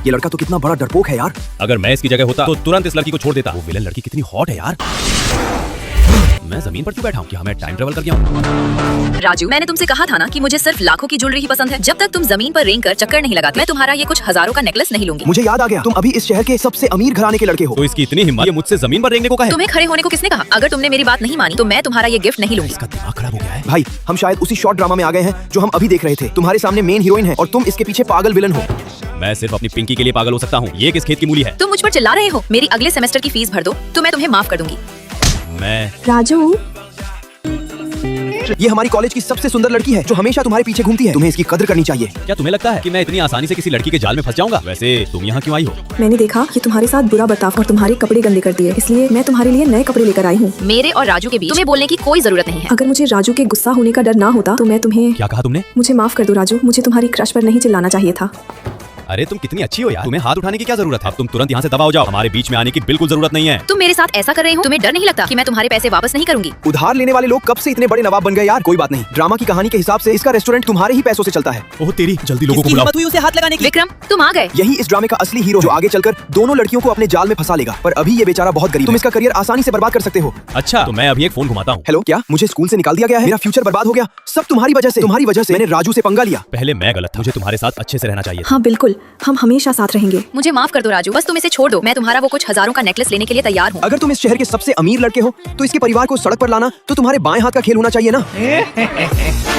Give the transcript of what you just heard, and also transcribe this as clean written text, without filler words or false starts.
ये लड़का तो कितना बड़ा डरपोक है यार। अगर मैं इसकी जगह होता तो तुरंत इस लड़की को छोड़ देता। वो विलन लड़की कितनी हॉट है यार। मैं जमीन पर क्यों बैठा हूँ? क्या मैं टाइम ट्रेवल कर गया हूँ? राजू, मैंने तुमसे कहा था ना कि मुझे सिर्फ लाखों की ज्वेलरी ही पसंद है। जब तक तुम जमीन पर रेंग कर चक्कर नहीं लगाते, मैं तुम्हारा ये कुछ हजारों का नेकलेस नहीं लूंगी। मुझे याद आ गया, तुम अभी इस शहर के सबसे अमीर घराने के लड़के हो। तो इसकी इतनी हिम्मत, ये मुझसे जमीन पर रेंगने को कहे? तुम्हें खड़े होने को किसने कहा? अगर तुमने मेरी बात नहीं मानी तो मैं तुम्हारा ये गिफ्ट नहीं लूंगी। इसका दिमाग खराब हो गया है। भाई, हम शायद उसी शॉर्ट ड्रामा में आ गए हैं जो हम अभी देख रहे थे। तुम्हारे सामने मेन हीरोइन है और तुम इसके पीछे पागल विलन हो। मैं सिर्फ अपनी पिंकी के लिए पागल हो सकता हूँ। ये किस खेत की मूली है? तुम मुझ पर चिल्ला रहे हो। मेरी अगले सेमेस्टर की फीस भर दो तो मैं तुम्हें माफ कर दूंगी। मैं राजू, ये हमारी कॉलेज की सबसे सुंदर लड़की है जो हमेशा तुम्हारे पीछे घूमती है। तुम्हें इसकी कदर करनी चाहिए। क्या तुम्हें लगता है कि मैं इतनी आसानी से किसी लड़की के जाल में फंस जाऊंगा? वैसे तुम यहाँ क्यों आई हो? मैंने देखा कि तुम्हारे साथ बुरा बर्ताव और तुम्हारे कपड़े गंदे कर दिए, इसलिए मैं तुम्हारे लिए नए कपड़े लेकर आई हूँ। मेरे और राजू के बीच तुम्हें बोलने की कोई जरूरत नहीं है। अगर मुझे राजू के गुस्सा होने का डर ना होता तो मैं तुम्हें। क्या कहा तुमने? मुझे माफ कर दो राजू, मुझे तुम्हारी क्रश पर नहीं चिल्लाना चाहिए था। अरे तुम कितनी अच्छी हो यार, तुम्हें हाथ उठाने की क्या जरूरत है? अब तुम तुरंत यहाँ से दबा हो जाओ। हमारे बीच में आने की बिल्कुल जरूरत नहीं है। तुम मेरे साथ ऐसा कर रहे हो? तुम्हें डर नहीं लगता कि मैं तुम्हारे पैसे वापस नहीं करूंगी? उधार लेने वाले लोग कब से इतने बड़े नवाब बन गए यार। कोई बात नहीं, ड्रामा की कहानी के हिसाब से इसका रेस्टोरेंट तुम्हारे ही पैसों से चलता है। ओह तेरी, जल्दी लोगों को बुलाओ। हिम्मत हुई उसे हाथ लगाने की। विक्रम, तुम आ गए। यही इस ड्रामे का असली हीरो जो आगे चलकर दोनों लड़कियों को अपने जाल में फंसा लेगा। पर अभी ये बेचारा बहुत गरीब। तुम इसका करियर आसानी से बर्बाद कर सकते हो। अच्छा, तो मैं अभी एक फोन घुमाता हूँ। हेलो, क्या मुझे स्कूल से निकाल दिया गया है? मेरा फ्यूचर बर्बाद हो गया। सब तुम्हारी वजह से। तुम्हारी वजह से मैंने राजू से पंगा लिया। पहले मैं गलत था, मुझे तुम्हारे साथ अच्छे से रहना चाहिए। हाँ बिल्कुल, हम हमेशा साथ रहेंगे। मुझे माफ कर दो राजू, बस तुम इसे छोड़ दो। मैं तुम्हारा वो कुछ हजारों का नेकलेस लेने के लिए तैयार हूँ। अगर तुम इस शहर के सबसे अमीर लड़के हो तो इसके परिवार को सड़क पर लाना तो तुम्हारे बाएं हाथ का खेल होना चाहिए ना।